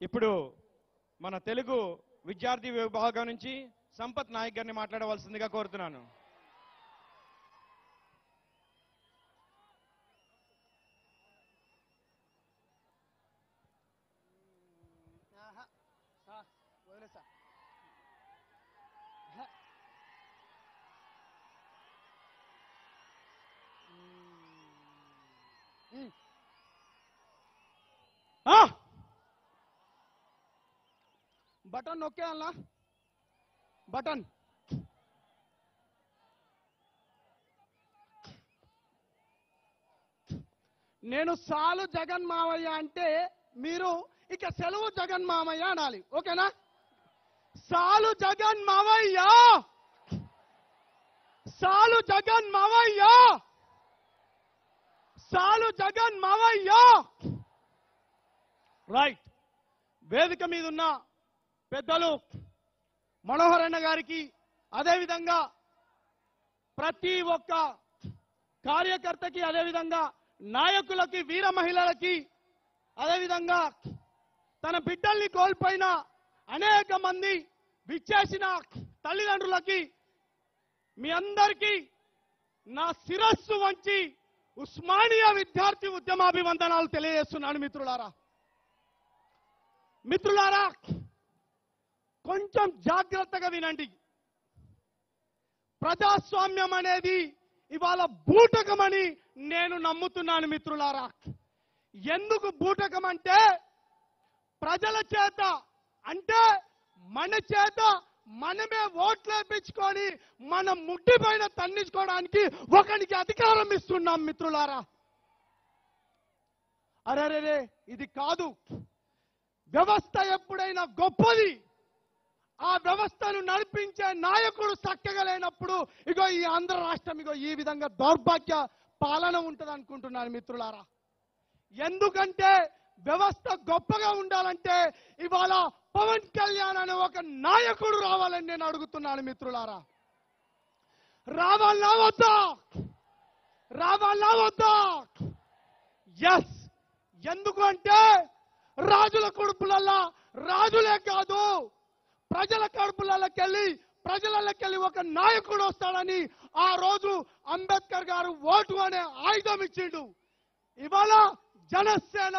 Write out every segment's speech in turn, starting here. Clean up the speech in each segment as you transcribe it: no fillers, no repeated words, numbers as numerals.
ఇప్పుడు మన తెలుగు విద్యార్థి విభాగం నుంచి సంపత్ నాయక్ గారిని మాట్లాడవలసిందిగా కోరుతున్నాను. బటన్ నొక్కే అన్నా బటన్. నేను సాలు జగన్ మావయ్య అంటే మీరు ఇక సెలవు జగన్ మామయ్య అనాలి. ఓకేనా? సాలు జగన్ మావయ్య, సాలు జగన్ మావయ్య, సాలు జగన్ మావయ్య. రైట్. వేదిక మీద ఉన్న పెద్దలు మనోహర్ అన్న గారికి, అదేవిధంగా ప్రతి ఒక్క కార్యకర్తకి, అదేవిధంగా నాయకులకి, వీర మహిళలకి, అదేవిధంగా తన బిడ్డల్ని కోల్పోయిన అనేక మంది విచ్చేసిన తల్లిదండ్రులకి, మీ అందరికీ నా శిరస్సు వంచి ఉస్మానియా విద్యార్థి ఉద్యమాభివందనాలు తెలియజేస్తున్నాను. మిత్రులారా, కొంచెం జాగ్రత్తగా వినండి. ప్రజాస్వామ్యం అనేది ఇవాళ బూటకమని నేను నమ్ముతున్నాను. మిత్రులారా, ఎందుకు బూటకం అంటే, ప్రజల చేత అంటే మన చేత మనమే ఓట్లేపించుకొని మన ముట్టి పైన తన్నించుకోవడానికి ఒకరికి అధికారం ఇస్తున్నాం. మిత్రులారా, అరే ఇది కాదు. వ్యవస్థ ఎప్పుడైనా గొప్పది, ఆ వ్యవస్థను నడిపించే నాయకుడు చక్కగా లేనప్పుడు ఇగో ఈ ఆంధ్ర రాష్ట్రం ఇగో ఈ విధంగా దౌర్భాగ్య పాలన ఉంటుంది అనుకుంటున్నాను. మిత్రులారా, ఎందుకంటే వ్యవస్థ గొప్పగా ఉండాలంటే ఇవాళ పవన్ కళ్యాణ్ అనే ఒక నాయకుడు రావాలని నేను అడుగుతున్నాను. మిత్రులారా, రావాలా వద్దా? రావాలా వద్దా? ఎస్. ఎందుకు అంటే రాజుల కడుపులల్లా రాజులే కాదు, ప్రజల కడుపులకెళ్ళి ఒక నాయకుడు వస్తాడని ఆ రోజు అంబేద్కర్ గారు ఓటు అనే ఆయుధం ఇచ్చిండు. ఇవాళ జనసేన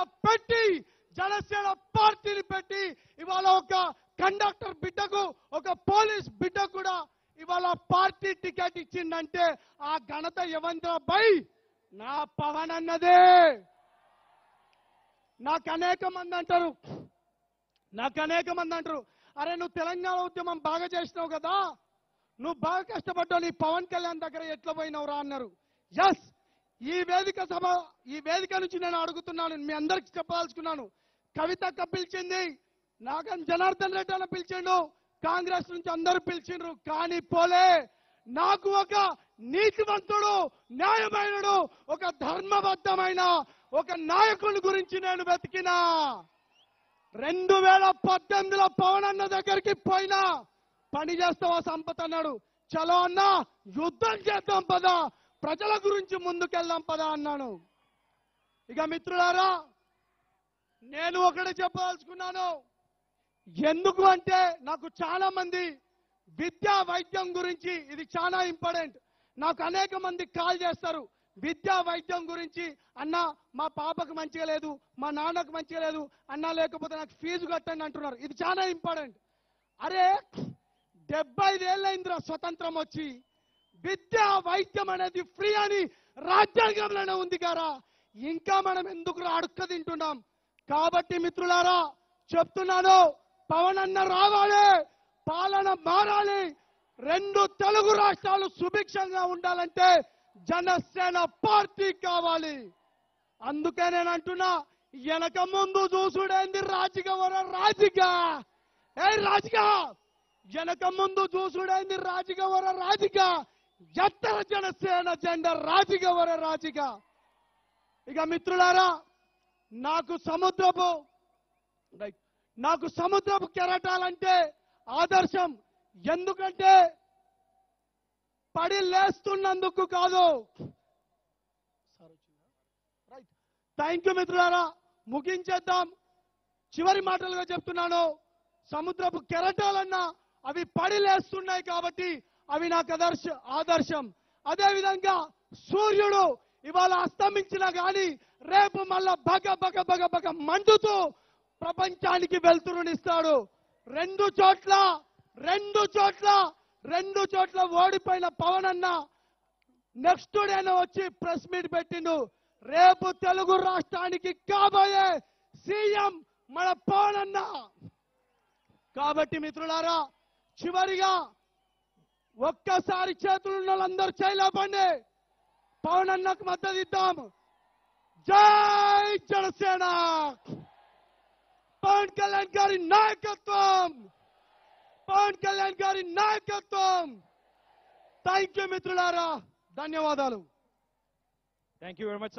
పార్టీని పెట్టి ఇవాళ ఒక కండక్టర్ బిడ్డకు, ఒక పోలీస్ బిడ్డ కూడా ఇవాళ పార్టీ టికెట్ ఇచ్చిందంటే ఆ ఘనత ఎవంద్ర బై నా పవన్ అన్నదే. నాకు అనేక మంది అంటారు, అరే నువ్వు తెలంగాణ ఉద్యమం బాగా చేసినావు కదా, నువ్వు బాగా కష్టపడ్డావు, నీ పవన్ కళ్యాణ్ దగ్గర ఎట్లా పోయినవురా అన్నారు. ఎస్, ఈ వేదిక నుంచి నేను అడుగుతున్నాను, మీ అందరికి చెప్పదలుచుకున్నాను. కవితక్క పిలిచింది, నాగన్ జనార్దన్ రెడ్డి అని పిలిచిండు, కాంగ్రెస్ నుంచి అందరూ పిలిచిండ్రు, కానీ పోలే. నాకు ఒక నీతివంతుడు, న్యాయమైనడు, ఒక ధర్మబద్ధమైన ఒక నాయకుని గురించి నేను వెతికినా. 2018లో పవన్ అన్న దగ్గరికి పోయినా, పని చేస్తావా సంపత్ అన్నాడు. చలో అన్నా యుద్ధం చేద్దాం పదా, ప్రజల గురించి ముందుకెళ్దాం పదా అన్నాను. ఇక మిత్రులారా, నేను ఒకటి చెప్పదలుచుకున్నాను. ఎందుకు అంటే నాకు చాలా మంది విద్యా వైద్యం గురించి, ఇది చాలా ఇంపార్టెంట్, నాకు అనేక మంది కాల్ చేస్తారు. విద్యా వైద్యం గురించి, అన్న మా పాపకు మంచిగా లేదు, మా నాన్నకు మంచిగా లేదు అన్నా, లేకపోతే నాకు ఫీజు కట్టండి అంటున్నారు. ఇది చాలా ఇంపార్టెంట్. అరే 75 ఏళ్ళైందిరా స్వతంత్రం వచ్చి, విద్యా వైద్యం అనేది ఫ్రీ అని రాజ్యాంగంలోనే ఉంది కదా, ఇంకా మనం ఎందుకు అడుక్క తింటున్నాం? కాబట్టి మిత్రులారా చెప్తున్నాను, పవన్ అన్న రావాలి, పాలన మారాలి, 2 తెలుగు రాష్ట్రాలు సుభిక్షంగా ఉండాలంటే జనసేన పార్టీ కావాలి. అందుకే నేను అంటున్నా, వెనక ముందు చూసుడేంది రాజుగా రాజుగా, వెనక ముందు చూసుడైంది రాజుగా, ఎత్తర జనసేన జెండా రాజుగా. ఇక మిత్రులారా, నాకు సముద్రపు కెరటాలంటే ఆదర్శం. ఎందుకంటే పడి లేస్తున్నందుకు కాదు. థ్యాంక్ యూ మిత్రులారా, ముగించేద్దాం. చివరి మాటలుగా చెప్తున్నాను, సముద్రపు కెరటాలన్నా అవి పడిలేస్తున్నాయి కాబట్టి అవి నాకు ఆదర్శం. అదేవిధంగా సూర్యుడు ఇవాళ అస్తమించినా గాని రేపు మళ్ళా బగ బగ బగ బగ మండుతూ ప్రపంచానికి వెలుతురునిస్తాడు. రెండు చోట్ల ఓడిపోయిన పవన్ అన్న నెక్స్ట్ డేనే వచ్చి ప్రెస్ మీట్ పెట్టిండు. రేపు తెలుగు రాష్ట్రానికి కాబోయే సీఎం మన పవన్ అన్న. కాబట్టి మిత్రులారా, చివరిగా ఒక్కసారి చేతులున్న వాళ్ళందరూ చేయలేపండి, పవన్ అన్నకు మద్దతు ఇద్దాం. జై జనసేన, పవన్ కళ్యాణ్ గారి నాయకత్వం, పవన్ కళ్యాణ్ గారి నాయకత్వం. థ్యాంక్ యూ మిత్రులారా, ధన్యవాదాలు. Thank you very much.